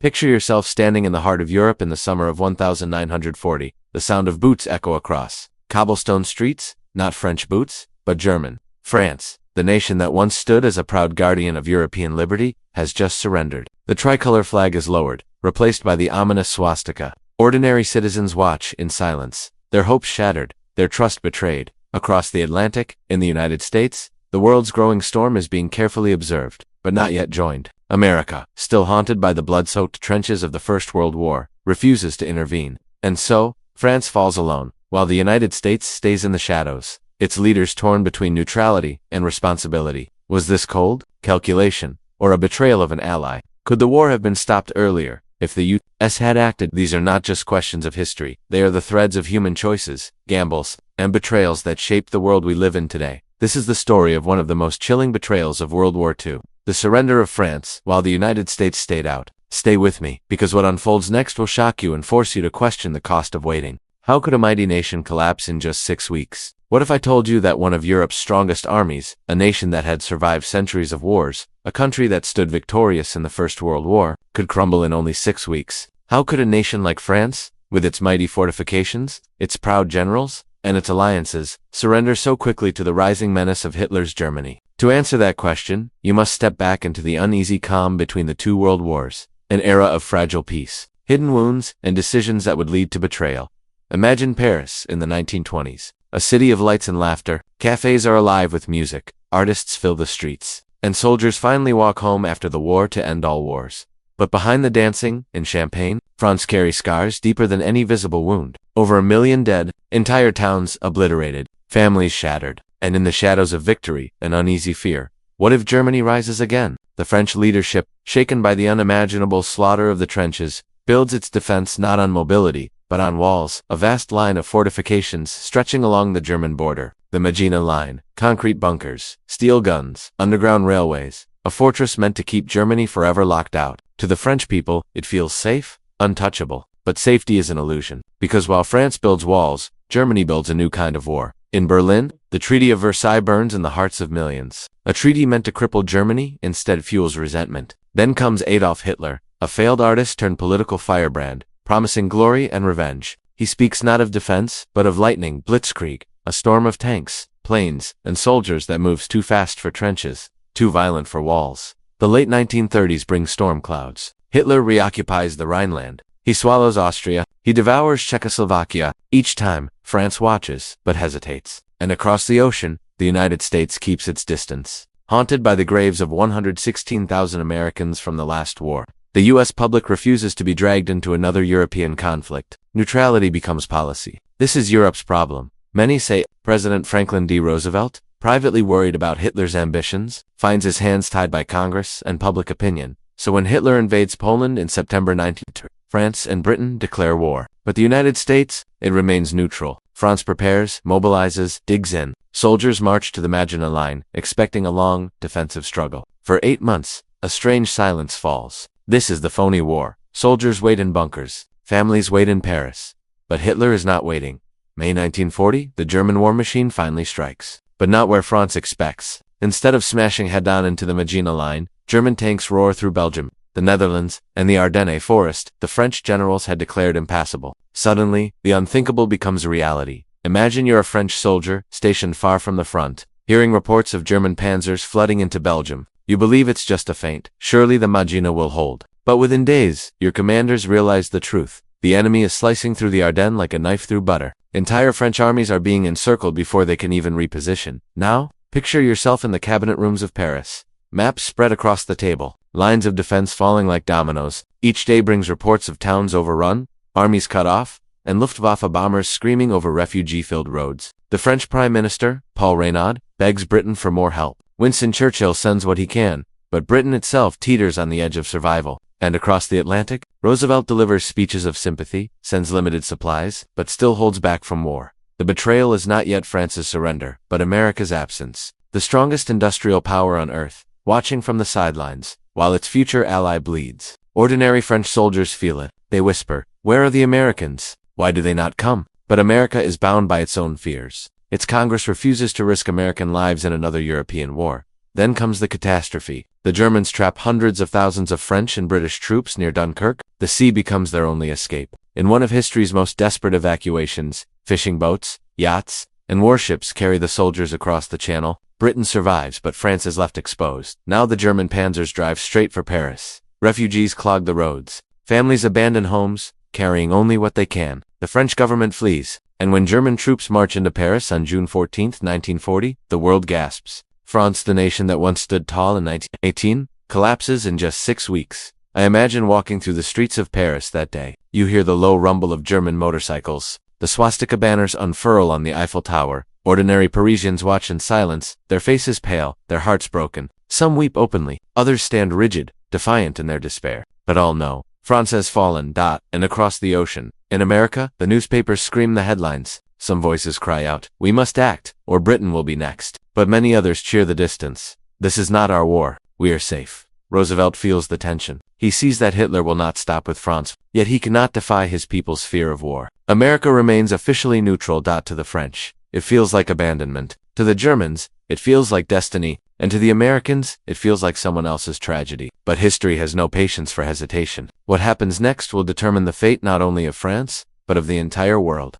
Picture yourself standing in the heart of Europe in the summer of 1940, the sound of boots echo across cobblestone streets, not French boots, but German. France, the nation that once stood as a proud guardian of European liberty, has just surrendered. The tricolor flag is lowered, replaced by the ominous swastika. Ordinary citizens watch in silence, their hopes shattered, their trust betrayed. Across the Atlantic, in the United States, the world's growing storm is being carefully observed, but not yet joined. America, still haunted by the blood-soaked trenches of the First World War, refuses to intervene. And so, France falls alone, while the United States stays in the shadows, its leaders torn between neutrality and responsibility. Was this cold calculation, or a betrayal of an ally? Could the war have been stopped earlier, if the U.S. had acted? These are not just questions of history, they are the threads of human choices, gambles, and betrayals that shape the world we live in today. This is the story of one of the most chilling betrayals of World War II. The surrender of France, while the United States stayed out. Stay with me, because what unfolds next will shock you and force you to question the cost of waiting. How could a mighty nation collapse in just 6 weeks? What if I told you that one of Europe's strongest armies, a nation that had survived centuries of wars, a country that stood victorious in the First World War, could crumble in only 6 weeks? How could a nation like France, with its mighty fortifications, its proud generals, and its alliances, surrender so quickly to the rising menace of Hitler's Germany? To answer that question, you must step back into the uneasy calm between the two world wars, an era of fragile peace, hidden wounds, and decisions that would lead to betrayal. Imagine Paris in the 1920s, a city of lights and laughter. Cafes are alive with music, artists fill the streets, and soldiers finally walk home after the war to end all wars. But behind the dancing and champagne, France carries scars deeper than any visible wound. Over 1 million dead, entire towns obliterated, families shattered, and in the shadows of victory, an uneasy fear. What if Germany rises again? The French leadership, shaken by the unimaginable slaughter of the trenches, builds its defense not on mobility, but on walls, a vast line of fortifications stretching along the German border. The Maginot Line, concrete bunkers, steel guns, underground railways, a fortress meant to keep Germany forever locked out. To the French people, it feels safe, untouchable. But safety is an illusion, because while France builds walls, Germany builds a new kind of war. In Berlin, the Treaty of Versailles burns in the hearts of millions. A treaty meant to cripple Germany instead fuels resentment. Then comes Adolf Hitler, a failed artist turned political firebrand, promising glory and revenge. He speaks not of defense, but of lightning, blitzkrieg, a storm of tanks, planes, and soldiers that moves too fast for trenches, too violent for walls. The late 1930s bring storm clouds. Hitler reoccupies the Rhineland. He swallows Austria. He devours Czechoslovakia. Each time, France watches, but hesitates. And across the ocean, the United States keeps its distance. Haunted by the graves of 116,000 Americans from the last war, the U.S. public refuses to be dragged into another European conflict. Neutrality becomes policy. This is Europe's problem. Many say President Franklin D. Roosevelt, privately worried about Hitler's ambitions, finds his hands tied by Congress and public opinion. So when Hitler invades Poland in September 1930, France and Britain declare war. But the United States, it remains neutral. France prepares, mobilizes, digs in. Soldiers march to the Maginot Line, expecting a long, defensive struggle. For 8 months, a strange silence falls. This is the phony war. Soldiers wait in bunkers. Families wait in Paris. But Hitler is not waiting. May 1940, the German war machine finally strikes. But not where France expects. Instead of smashing head-on into the Maginot Line, German tanks roar through Belgium, the Netherlands, and the Ardennes forest the French generals had declared impassable. Suddenly, the unthinkable becomes a reality. Imagine you're a French soldier, stationed far from the front, hearing reports of German panzers flooding into Belgium. You believe it's just a feint. Surely the Maginot will hold. But within days, your commanders realize the truth. The enemy is slicing through the Ardennes like a knife through butter. Entire French armies are being encircled before they can even reposition. Now, picture yourself in the cabinet rooms of Paris. Maps spread across the table, lines of defense falling like dominoes. Each day brings reports of towns overrun, armies cut off, and Luftwaffe bombers screaming over refugee-filled roads. The French Prime Minister, Paul Reynaud, begs Britain for more help. Winston Churchill sends what he can, but Britain itself teeters on the edge of survival. And across the Atlantic, Roosevelt delivers speeches of sympathy, sends limited supplies, but still holds back from war. The betrayal is not yet France's surrender, but America's absence. The strongest industrial power on earth, watching from the sidelines, while its future ally bleeds. Ordinary French soldiers feel it. They whisper, "Where are the Americans? Why do they not come?" But America is bound by its own fears. Its Congress refuses to risk American lives in another European war. Then comes the catastrophe. The Germans trap hundreds of thousands of French and British troops near Dunkirk. The sea becomes their only escape. In one of history's most desperate evacuations, fishing boats, yachts, and warships carry the soldiers across the Channel. Britain survives, but France is left exposed. Now the German panzers drive straight for Paris. Refugees clog the roads. Families abandon homes, carrying only what they can. The French government flees, and when German troops march into Paris on June 14, 1940, the world gasps. France, the nation that once stood tall in 1918, collapses in just 6 weeks. I imagine walking through the streets of Paris that day. You hear the low rumble of German motorcycles. The swastika banners unfurl on the Eiffel Tower. Ordinary Parisians watch in silence, their faces pale, their hearts broken. Some weep openly, others stand rigid, defiant in their despair. But all know, France has fallen, and across the ocean. In America, the newspapers scream the headlines. Some voices cry out, "We must act, or Britain will be next." But many others cheer the distance. This is not our war. We are safe. Roosevelt feels the tension. He sees that Hitler will not stop with France, yet he cannot defy his people's fear of war. America remains officially neutral. To the French, it feels like abandonment. To the Germans, it feels like destiny. And to the Americans, it feels like someone else's tragedy. But history has no patience for hesitation. What happens next will determine the fate not only of France, but of the entire world.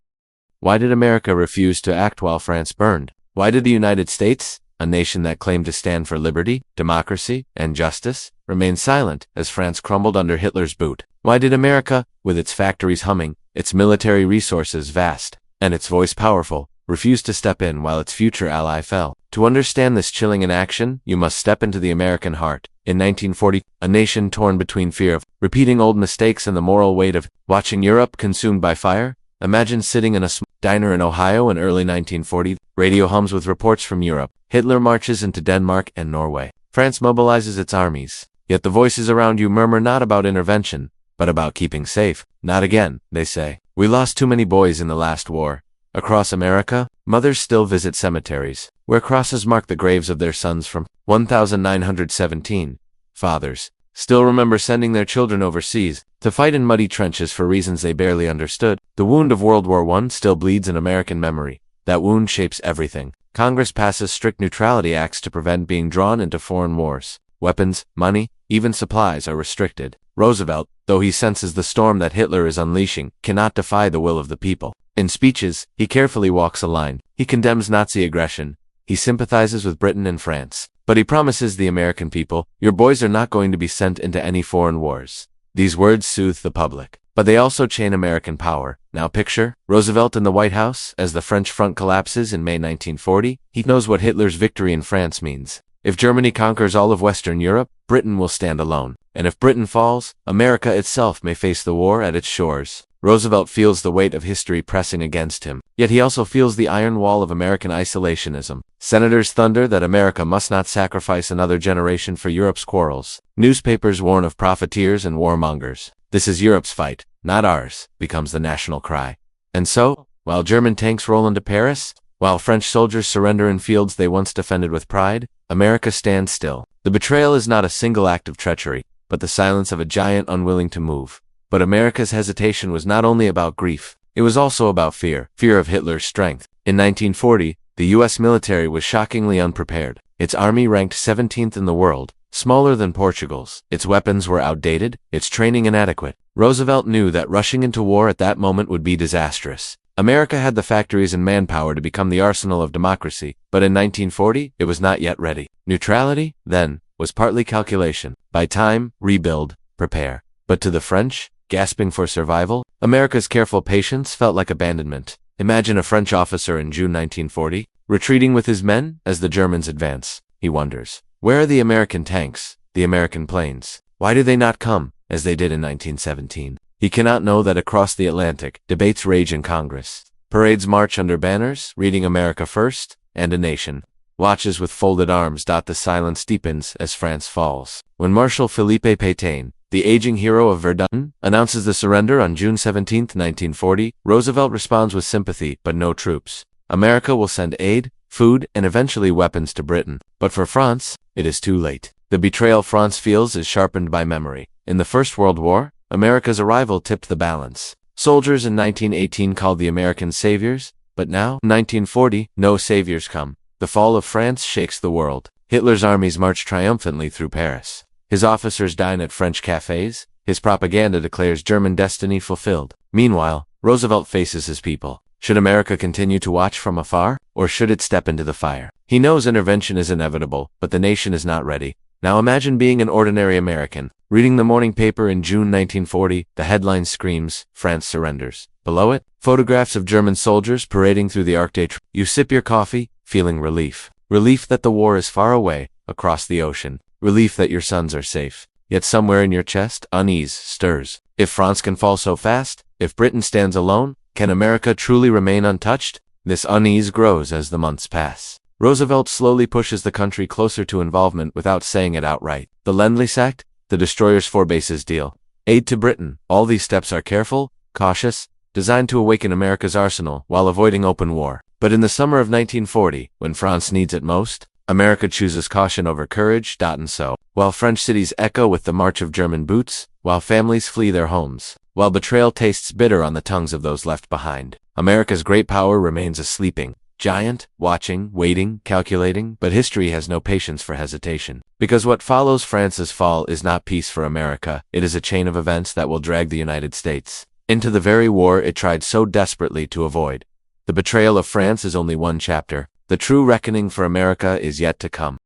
Why did America refuse to act while France burned? Why did the United States, a nation that claimed to stand for liberty, democracy, and justice, remain silent as France crumbled under Hitler's boot? Why did America, with its factories humming, its military resources vast, and its voice powerful, refuse to step in while its future ally fell? To understand this chilling in action, you must step into the American heart. In 1940, a nation torn between fear of repeating old mistakes and the moral weight of watching Europe consumed by fire. Imagine sitting in a small diner in Ohio in early 1940. Radio hums with reports from Europe. Hitler marches into Denmark and Norway. France mobilizes its armies. Yet the voices around you murmur not about intervention, but about keeping safe. Not again, they say. We lost too many boys in the last war. Across America, mothers still visit cemeteries, where crosses mark the graves of their sons from 1917. Fathers still remember sending their children overseas to fight in muddy trenches for reasons they barely understood. The wound of World War I still bleeds in American memory. That wound shapes everything. Congress passes strict neutrality acts to prevent being drawn into foreign wars. Weapons, money, even supplies are restricted. Roosevelt, though he senses the storm that Hitler is unleashing, cannot defy the will of the people. In speeches, he carefully walks a line. He condemns Nazi aggression. He sympathizes with Britain and France. But he promises the American people, "Your boys are not going to be sent into any foreign wars." These words soothe the public, but they also chain American power. Now picture Roosevelt in the White House as the French front collapses in May 1940. He knows what Hitler's victory in France means. If Germany conquers all of Western Europe, Britain will stand alone. And if Britain falls, America itself may face the war at its shores. Roosevelt feels the weight of history pressing against him, yet he also feels the iron wall of American isolationism. Senators thunder that America must not sacrifice another generation for Europe's quarrels. Newspapers warn of profiteers and warmongers. "This is Europe's fight, not ours," becomes the national cry. And so, while German tanks roll into Paris, while French soldiers surrender in fields they once defended with pride, America stands still. The betrayal is not a single act of treachery, but the silence of a giant unwilling to move. But America's hesitation was not only about grief, it was also about fear of Hitler's strength. In 1940, the U.S. military was shockingly unprepared. Its army ranked 17th in the world, smaller than Portugal's. Its weapons were outdated, its training inadequate. Roosevelt knew that rushing into war at that moment would be disastrous. America had the factories and manpower to become the arsenal of democracy, but in 1940, it was not yet ready. Neutrality, then, was partly calculation. Buy time, rebuild, prepare. But to the French, gasping for survival, America's careful patience felt like abandonment. Imagine a French officer in June 1940, retreating with his men as the Germans advance. He wonders, where are the American tanks, the American planes? Why do they not come, as they did in 1917? He cannot know that across the Atlantic, debates rage in Congress. Parades march under banners, reading America First, and a nation watches with folded arms. The silence deepens as France falls. When Marshal Philippe Pétain, the aging hero of Verdun, announces the surrender on June 17, 1940, Roosevelt responds with sympathy, but no troops. America will send aid, food, and eventually weapons to Britain. But for France, it is too late. The betrayal France feels is sharpened by memory. In the First World War, America's arrival tipped the balance. Soldiers in 1918 called the Americans saviors, but now, 1940, no saviors come. The fall of France shakes the world. Hitler's armies march triumphantly through Paris. His officers dine at French cafes. His propaganda declares German destiny fulfilled. Meanwhile, Roosevelt faces his people. Should America continue to watch from afar, or should it step into the fire? He knows intervention is inevitable, but the nation is not ready. Now imagine being an ordinary American, reading the morning paper in June 1940. The headline screams, "France surrenders." Below it, photographs of German soldiers parading through the Arc de Triomphe. You sip your coffee, feeling relief. Relief that the war is far away, across the ocean. Relief that your sons are safe. Yet somewhere in your chest, unease stirs. If France can fall so fast, if Britain stands alone, can America truly remain untouched? This unease grows as the months pass. Roosevelt slowly pushes the country closer to involvement without saying it outright. The Lend-Lease Act, the destroyer's four bases deal, aid to Britain. All these steps are careful, cautious, designed to awaken America's arsenal while avoiding open war. But in the summer of 1940, when France needs it most, America chooses caution over courage. And so, while French cities echo with the march of German boots, while families flee their homes, while betrayal tastes bitter on the tongues of those left behind, America's great power remains a sleeping giant, watching, waiting, calculating, but history has no patience for hesitation. Because what follows France's fall is not peace for America, it is a chain of events that will drag the United States into the very war it tried so desperately to avoid. The betrayal of France is only one chapter. The true reckoning for America is yet to come.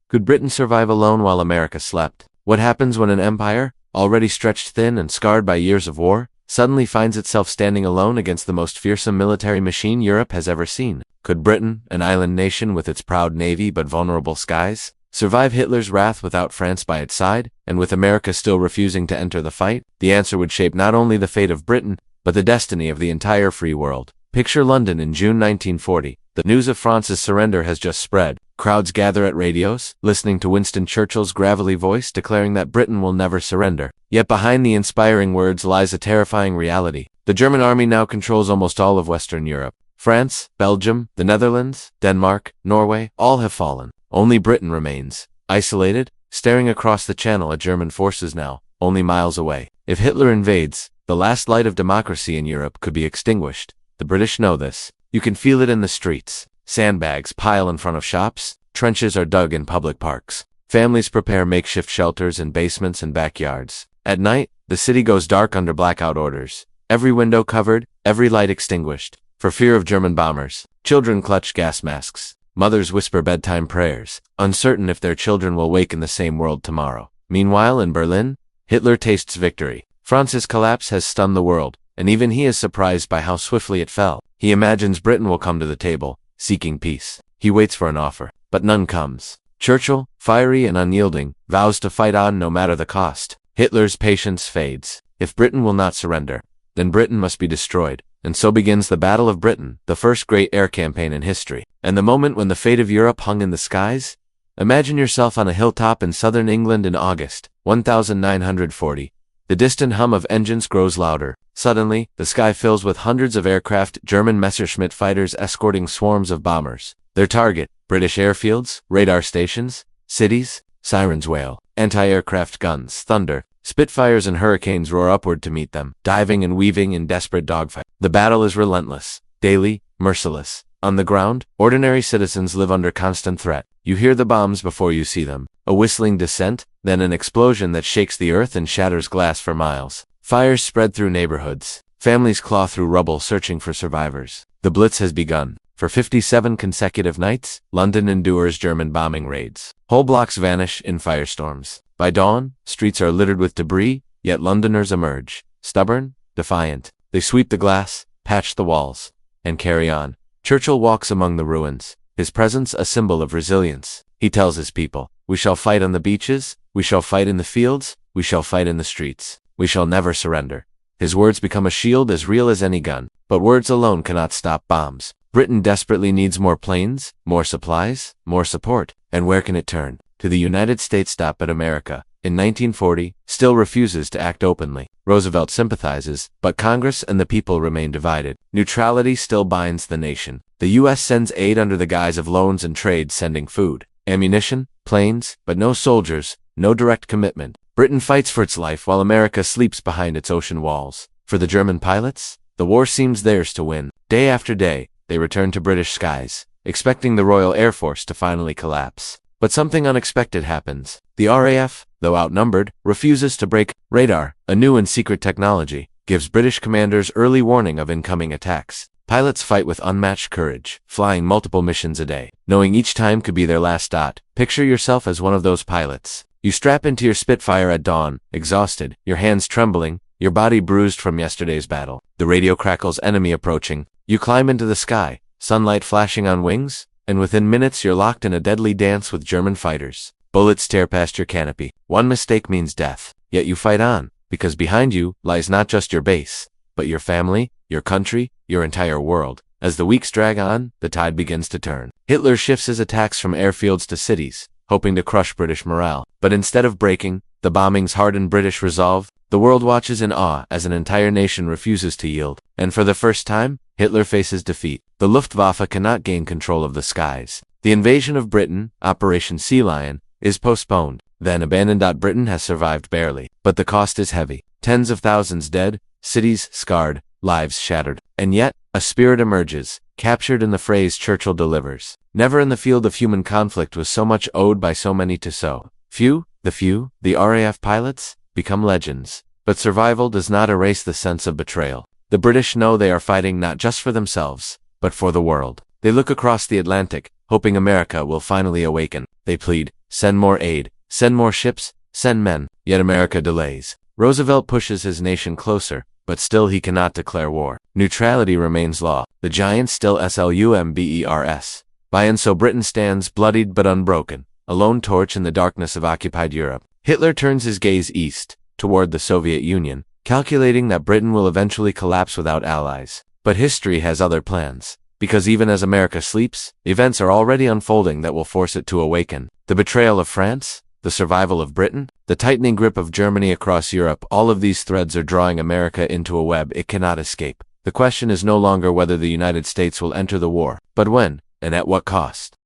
Could Britain survive alone while America slept? What happens when an empire, already stretched thin and scarred by years of war, suddenly finds itself standing alone against the most fearsome military machine Europe has ever seen? Could Britain, an island nation with its proud navy but vulnerable skies, survive Hitler's wrath without France by its side, and with America still refusing to enter the fight? The answer would shape not only the fate of Britain, but the destiny of the entire free world. Picture London in June 1940. The news of France's surrender has just spread. Crowds gather at radios, listening to Winston Churchill's gravelly voice declaring that Britain will never surrender. Yet behind the inspiring words lies a terrifying reality. The German army now controls almost all of Western Europe. France, Belgium, the Netherlands, Denmark, Norway, all have fallen. Only Britain remains, isolated, staring across the channel at German forces now, only miles away. If Hitler invades, the last light of democracy in Europe could be extinguished. The British know this. You can feel it in the streets. Sandbags pile in front of shops. Trenches are dug in public parks. Families prepare makeshift shelters in basements and backyards. At night, the city goes dark under blackout orders. Every window covered, every light extinguished, for fear of German bombers. Children clutch gas masks. Mothers whisper bedtime prayers, uncertain if their children will wake in the same world tomorrow. Meanwhile, in Berlin, Hitler tastes victory. France's collapse has stunned the world, and even he is surprised by how swiftly it fell. He imagines Britain will come to the table, seeking peace. He waits for an offer, but none comes. Churchill, fiery and unyielding, vows to fight on no matter the cost. Hitler's patience fades. If Britain will not surrender, then Britain must be destroyed. And so begins the Battle of Britain, the first great air campaign in history. And the moment when the fate of Europe hung in the skies? Imagine yourself on a hilltop in southern England in August, 1940. The distant hum of engines grows louder. Suddenly, the sky fills with hundreds of aircraft, German Messerschmitt fighters escorting swarms of bombers. Their target, British airfields, radar stations, cities. Sirens wail. Anti-aircraft guns thunder. Spitfires and Hurricanes roar upward to meet them, diving and weaving in desperate dogfight. The battle is relentless, daily, merciless. On the ground, ordinary citizens live under constant threat. You hear the bombs before you see them. A whistling descent, then an explosion that shakes the earth and shatters glass for miles. Fires spread through neighborhoods. Families claw through rubble searching for survivors. The Blitz has begun. For 57 consecutive nights, London endures German bombing raids. Whole blocks vanish in firestorms. By dawn, streets are littered with debris, yet Londoners emerge. Stubborn, defiant. They sweep the glass, patch the walls, and carry on. Churchill walks among the ruins, his presence a symbol of resilience. He tells his people, "We shall fight on the beaches, we shall fight in the fields, we shall fight in the streets. We shall never surrender." His words become a shield as real as any gun. But words alone cannot stop bombs. Britain desperately needs more planes, more supplies, more support. And where can it turn? To the United States. But America, in 1940, still refuses to act openly. Roosevelt sympathizes, but Congress and the people remain divided. Neutrality still binds the nation. The U.S. sends aid under the guise of loans and trade, sending food, ammunition, planes, but no soldiers, no direct commitment. Britain fights for its life while America sleeps behind its ocean walls. For the German pilots, the war seems theirs to win. Day after day, they return to British skies, expecting the Royal Air Force to finally collapse. But something unexpected happens. The RAF, though outnumbered, refuses to break. Radar, a new and secret technology, gives British commanders early warning of incoming attacks. Pilots fight with unmatched courage, flying multiple missions a day, knowing each time could be their last. Picture yourself as one of those pilots. You strap into your Spitfire at dawn, exhausted, your hands trembling, your body bruised from yesterday's battle. The radio crackles enemy approaching. You climb into the sky, sunlight flashing on wings, and within minutes you're locked in a deadly dance with German fighters. Bullets tear past your canopy. One mistake means death. Yet you fight on, because behind you lies not just your base, but your family, your country, your entire world. As the weeks drag on, the tide begins to turn. Hitler shifts his attacks from airfields to cities, hoping to crush British morale. But instead of breaking, the bombings harden British resolve. The world watches in awe as an entire nation refuses to yield. And for the first time, Hitler faces defeat. The Luftwaffe cannot gain control of the skies. The invasion of Britain, Operation Sea Lion, is postponed, then abandoned. Britain has survived barely, but the cost is heavy. Tens of thousands dead, cities scarred, lives shattered. And yet, a spirit emerges, captured in the phrase Churchill delivers. Never in the field of human conflict was so much owed by so many to so few. The RAF pilots, become legends. But survival does not erase the sense of betrayal. The British know they are fighting not just for themselves, but for the world. They look across the Atlantic, hoping America will finally awaken. They plead, send more aid, send more ships, send men. Yet America delays. Roosevelt pushes his nation closer, but still he cannot declare war. Neutrality remains law. The giant still slumbers. By and so Britain stands bloodied but unbroken, a lone torch in the darkness of occupied Europe. Hitler turns his gaze east, toward the Soviet Union, calculating that Britain will eventually collapse without allies. But history has other plans, because even as America sleeps, events are already unfolding that will force it to awaken. The betrayal of France, the survival of Britain, the tightening grip of Germany across Europe, all of these threads are drawing America into a web it cannot escape. The question is no longer whether the United States will enter the war, but when, and at what cost.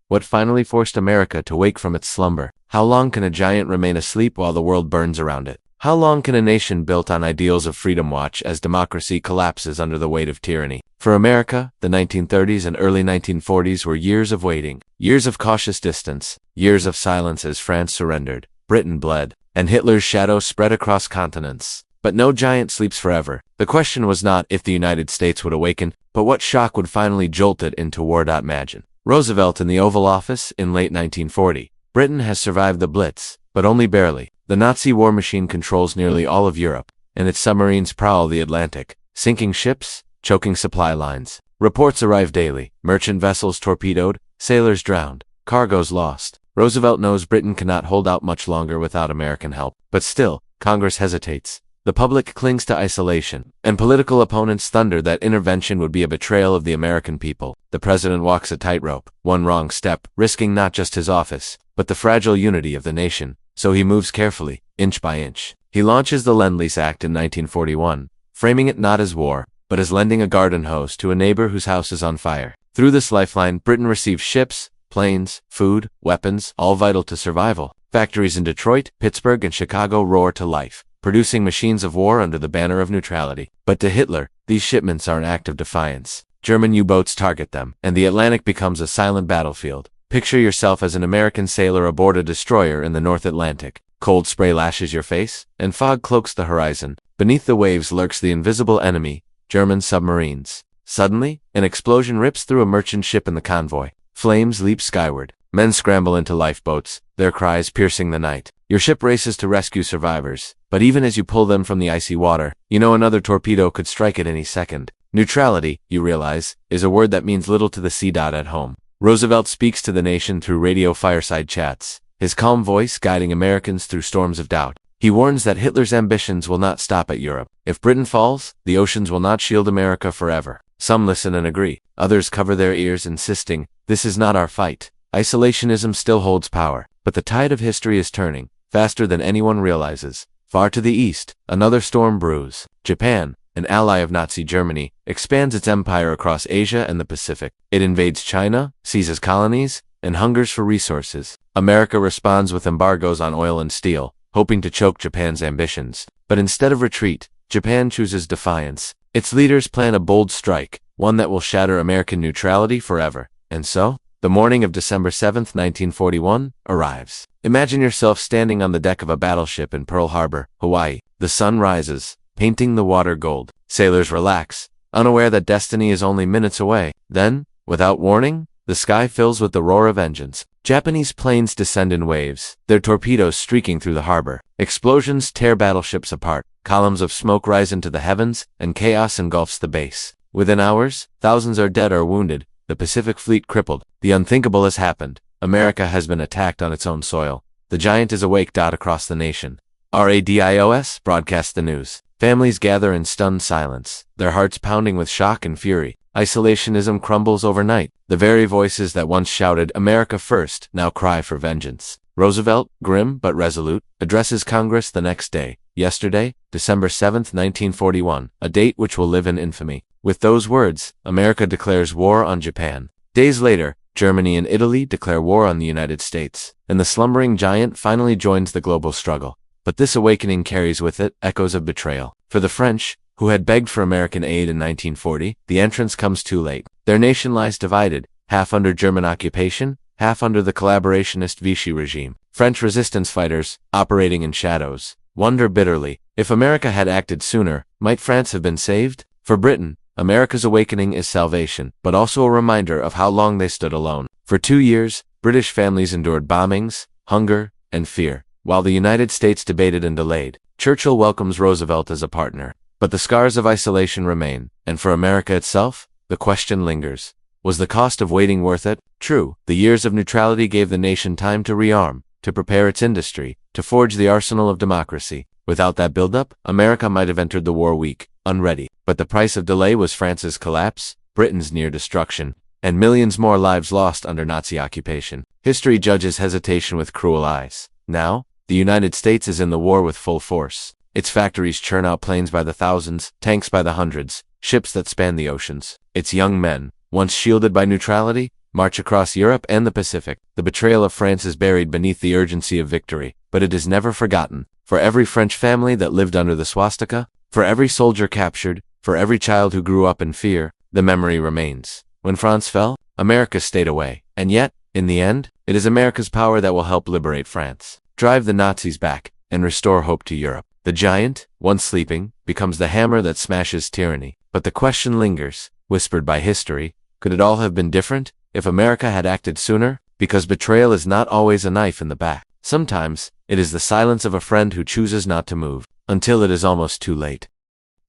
What finally forced America to wake from its slumber? How long can a giant remain asleep while the world burns around it? How long can a nation built on ideals of freedom watch as democracy collapses under the weight of tyranny? For America, the 1930s and early 1940s were years of waiting, years of cautious distance, years of silence as France surrendered, Britain bled, and Hitler's shadow spread across continents. But no giant sleeps forever. The question was not if the United States would awaken, but what shock would finally jolt it into war. Imagine Roosevelt in the Oval Office in late 1940. Britain has survived the Blitz, but only barely. The Nazi war machine controls nearly all of Europe, and its submarines prowl the Atlantic, sinking ships, choking supply lines. Reports arrive daily, merchant vessels torpedoed, sailors drowned, cargoes lost. Roosevelt knows Britain cannot hold out much longer without American help. But still, Congress hesitates. The public clings to isolation, and political opponents thunder that intervention would be a betrayal of the American people. The president walks a tightrope, one wrong step, risking not just his office, but the fragile unity of the nation. So he moves carefully, inch by inch. He launches the Lend-Lease Act in 1941, framing it not as war, but as lending a garden hose to a neighbor whose house is on fire. Through this lifeline, Britain receives ships, planes, food, weapons, all vital to survival. Factories in Detroit, Pittsburgh, and Chicago roar to life, producing machines of war under the banner of neutrality. But to Hitler, these shipments are an act of defiance. German U-boats target them, and the Atlantic becomes a silent battlefield. Picture yourself as an American sailor aboard a destroyer in the North Atlantic. Cold spray lashes your face, and fog cloaks the horizon. Beneath the waves lurks the invisible enemy, German submarines. Suddenly, an explosion rips through a merchant ship in the convoy. Flames leap skyward. Men scramble into lifeboats, their cries piercing the night. Your ship races to rescue survivors, but even as you pull them from the icy water, you know another torpedo could strike at any second. Neutrality, you realize, is a word that means little to the sea. At home, Roosevelt speaks to the nation through radio fireside chats, his calm voice guiding Americans through storms of doubt. He warns that Hitler's ambitions will not stop at Europe. If Britain falls, the oceans will not shield America forever. Some listen and agree. Others cover their ears, insisting, this is not our fight. Isolationism still holds power, but the tide of history is turning, faster than anyone realizes. Far to the east, another storm brews. Japan, an ally of Nazi Germany, expands its empire across Asia and the Pacific. It invades China, seizes colonies, and hungers for resources. America responds with embargoes on oil and steel, hoping to choke Japan's ambitions. But instead of retreat, Japan chooses defiance. Its leaders plan a bold strike, one that will shatter American neutrality forever. And so, The morning of December 7th, 1941, arrives. Imagine yourself standing on the deck of a battleship in Pearl Harbor, Hawaii. The sun rises, painting the water gold. Sailors relax, unaware that destiny is only minutes away. Then, without warning, the sky fills with the roar of engines. Japanese planes descend in waves, their torpedoes streaking through the harbor. Explosions tear battleships apart. Columns of smoke rise into the heavens, and chaos engulfs the base. Within hours, thousands are dead or wounded, the Pacific Fleet crippled. The unthinkable has happened. America has been attacked on its own soil. The giant is awake. Across the nation. RADIOS broadcasts the news. Families gather in stunned silence, their hearts pounding with shock and fury. Isolationism crumbles overnight. The very voices that once shouted "America first" now cry for vengeance. Roosevelt, grim but resolute, addresses Congress the next day. Yesterday, December 7th, 1941, a date which will live in infamy. With those words, America declares war on Japan. Days later, Germany and Italy declare war on the United States, and the slumbering giant finally joins the global struggle. But this awakening carries with it echoes of betrayal. For the French, who had begged for American aid in 1940, the entrance comes too late. Their nation lies divided, half under German occupation, half under the collaborationist Vichy regime. French resistance fighters, operating in shadows, wonder bitterly, if America had acted sooner, might France have been saved? For Britain, America's awakening is salvation, but also a reminder of how long they stood alone. For 2 years, British families endured bombings, hunger, and fear, while the United States debated and delayed. Churchill welcomes Roosevelt as a partner. But the scars of isolation remain, and for America itself, the question lingers. Was the cost of waiting worth it? True, the years of neutrality gave the nation time to rearm, to prepare its industry, to forge the arsenal of democracy. Without that buildup, America might have entered the war weak, unready. But the price of delay was France's collapse, Britain's near destruction, and millions more lives lost under Nazi occupation. History judges hesitation with cruel eyes. Now, the United States is in the war with full force. Its factories churn out planes by the thousands, tanks by the hundreds, ships that span the oceans. Its young men, once shielded by neutrality, march across Europe and the Pacific. The betrayal of France is buried beneath the urgency of victory, but it is never forgotten. For every French family that lived under the swastika, for every soldier captured, for every child who grew up in fear, the memory remains. When France fell, America stayed away. And yet, in the end, it is America's power that will help liberate France, drive the Nazis back, and restore hope to Europe. The giant, once sleeping, becomes the hammer that smashes tyranny. But the question lingers, whispered by history, could it all have been different if America had acted sooner? Because betrayal is not always a knife in the back. Sometimes, it is the silence of a friend who chooses not to move, until it is almost too late.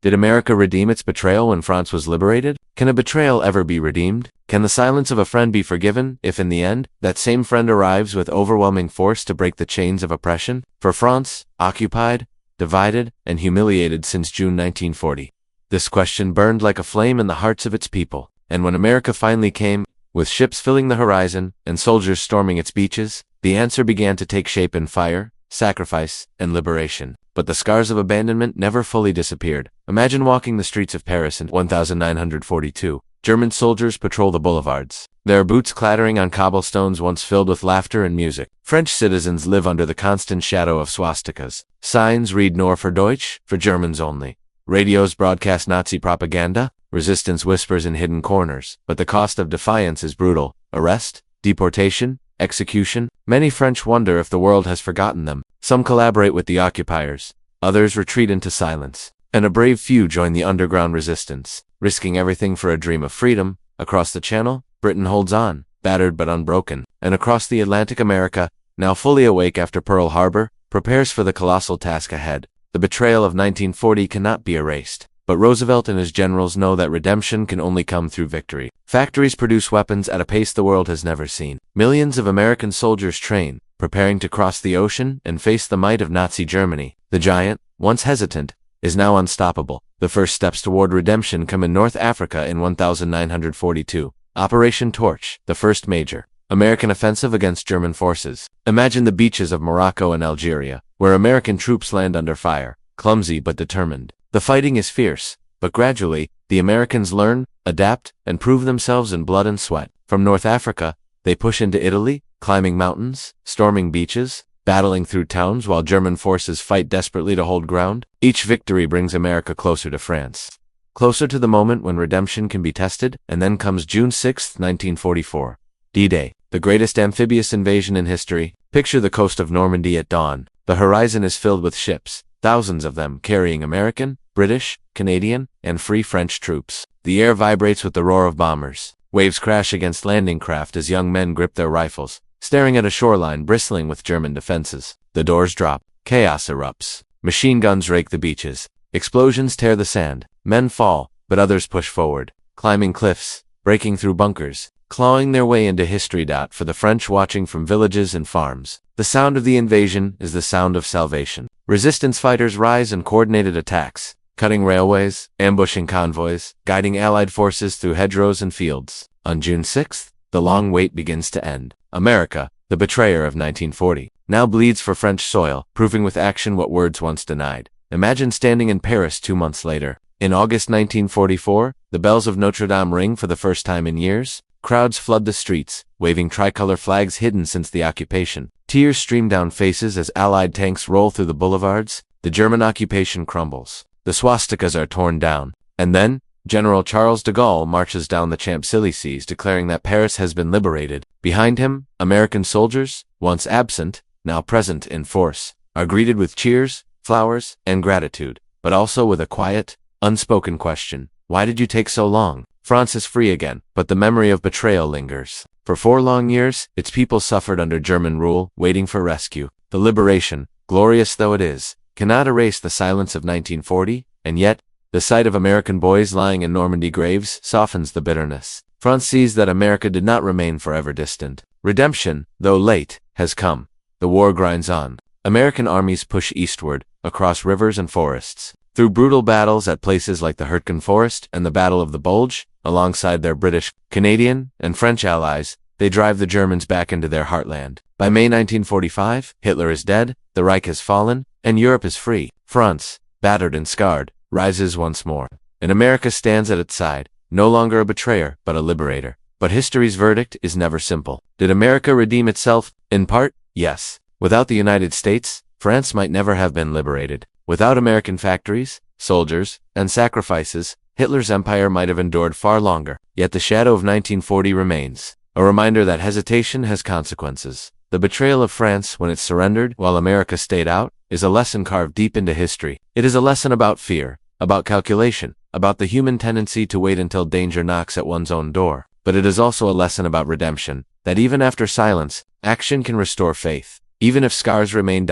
Did America redeem its betrayal when France was liberated? Can a betrayal ever be redeemed? Can the silence of a friend be forgiven if in the end, that same friend arrives with overwhelming force to break the chains of oppression? For France, occupied, divided, and humiliated since June 1940. This question burned like a flame in the hearts of its people, and when America finally came, with ships filling the horizon and soldiers storming its beaches, the answer began to take shape in fire, sacrifice, and liberation. But the scars of abandonment never fully disappeared. Imagine walking the streets of Paris in 1942. German soldiers patrol the boulevards, their boots clattering on cobblestones once filled with laughter and music. French citizens live under the constant shadow of swastikas. Signs read "Nur für Deutsch," for Germans only. Radios broadcast Nazi propaganda. Resistance whispers in hidden corners. But the cost of defiance is brutal. Arrest, deportation, execution. Many French wonder if the world has forgotten them. Some collaborate with the occupiers. Others retreat into silence. And a brave few join the underground resistance, risking everything for a dream of freedom. Across the Channel, Britain holds on, battered but unbroken. And across the Atlantic, America, now fully awake after Pearl Harbor, prepares for the colossal task ahead. The betrayal of 1940 cannot be erased. But Roosevelt and his generals know that redemption can only come through victory. Factories produce weapons at a pace the world has never seen. Millions of American soldiers train, preparing to cross the ocean and face the might of Nazi Germany. The giant, once hesitant, is now unstoppable. The first steps toward redemption come in North Africa in 1942. Operation Torch, the first major American offensive against German forces. Imagine the beaches of Morocco and Algeria, where American troops land under fire, clumsy but determined. The fighting is fierce, but gradually, the Americans learn, adapt, and prove themselves in blood and sweat. From North Africa, they push into Italy, climbing mountains, storming beaches, battling through towns while German forces fight desperately to hold ground. Each victory brings America closer to France, closer to the moment when redemption can be tested. And then comes June 6, 1944. D-Day, the greatest amphibious invasion in history. Picture the coast of Normandy at dawn. The horizon is filled with ships, thousands of them carrying American, British, Canadian, and Free French troops. The air vibrates with the roar of bombers. Waves crash against landing craft as young men grip their rifles, staring at a shoreline bristling with German defenses. The doors drop. Chaos erupts. Machine guns rake the beaches. Explosions tear the sand. Men fall, but others push forward, climbing cliffs, breaking through bunkers, clawing their way into history. For the French watching from villages and farms, the sound of the invasion is the sound of salvation. Resistance fighters rise in coordinated attacks, cutting railways, ambushing convoys, guiding Allied forces through hedgerows and fields. On June 6th, the long wait begins to end. America, the betrayer of 1940, now bleeds for French soil, proving with action what words once denied. Imagine standing in Paris 2 months later. In August 1944, the bells of Notre Dame ring for the first time in years. Crowds flood the streets, waving tricolor flags hidden since the occupation. Tears stream down faces as Allied tanks roll through the boulevards. The German occupation crumbles. The swastikas are torn down. And then, General Charles de Gaulle marches down the Champs-Élysées declaring that Paris has been liberated. Behind him, American soldiers, once absent, now present in force, are greeted with cheers, flowers, and gratitude, but also with a quiet, unspoken question. Why did you take so long? France is free again, but the memory of betrayal lingers. For 4 long years, its people suffered under German rule, waiting for rescue. The liberation, glorious though it is, cannot erase the silence of 1940, and yet, the sight of American boys lying in Normandy graves softens the bitterness. France sees that America did not remain forever distant. Redemption, though late, has come. The war grinds on. American armies push eastward, across rivers and forests. Through brutal battles at places like the Hurtgen Forest and the Battle of the Bulge, alongside their British, Canadian, and French allies, they drive the Germans back into their heartland. By May 1945, Hitler is dead, the Reich has fallen, and Europe is free. France, battered and scarred, rises once more. And America stands at its side, no longer a betrayer, but a liberator. But history's verdict is never simple. Did America redeem itself? In part, yes. Without the United States, France might never have been liberated. Without American factories, soldiers, and sacrifices, Hitler's empire might have endured far longer. Yet the shadow of 1940 remains, a reminder that hesitation has consequences. The betrayal of France when it surrendered while America stayed out is a lesson carved deep into history. It is a lesson about fear, about calculation, about the human tendency to wait until danger knocks at one's own door. But it is also a lesson about redemption, that even after silence, action can restore faith, even if scars remain.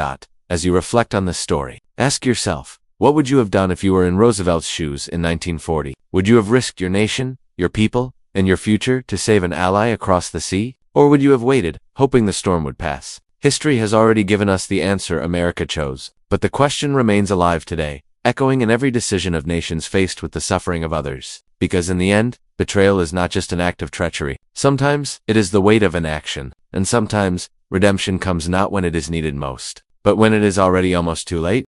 As you reflect on this story, ask yourself, what would you have done if you were in Roosevelt's shoes in 1940? Would you have risked your nation, your people, and your future to save an ally across the sea? Or would you have waited, hoping the storm would pass? History has already given us the answer America chose, but the question remains alive today, echoing in every decision of nations faced with the suffering of others. Because in the end, betrayal is not just an act of treachery. Sometimes, it is the weight of an action, and sometimes, redemption comes not when it is needed most, but when it is already almost too late.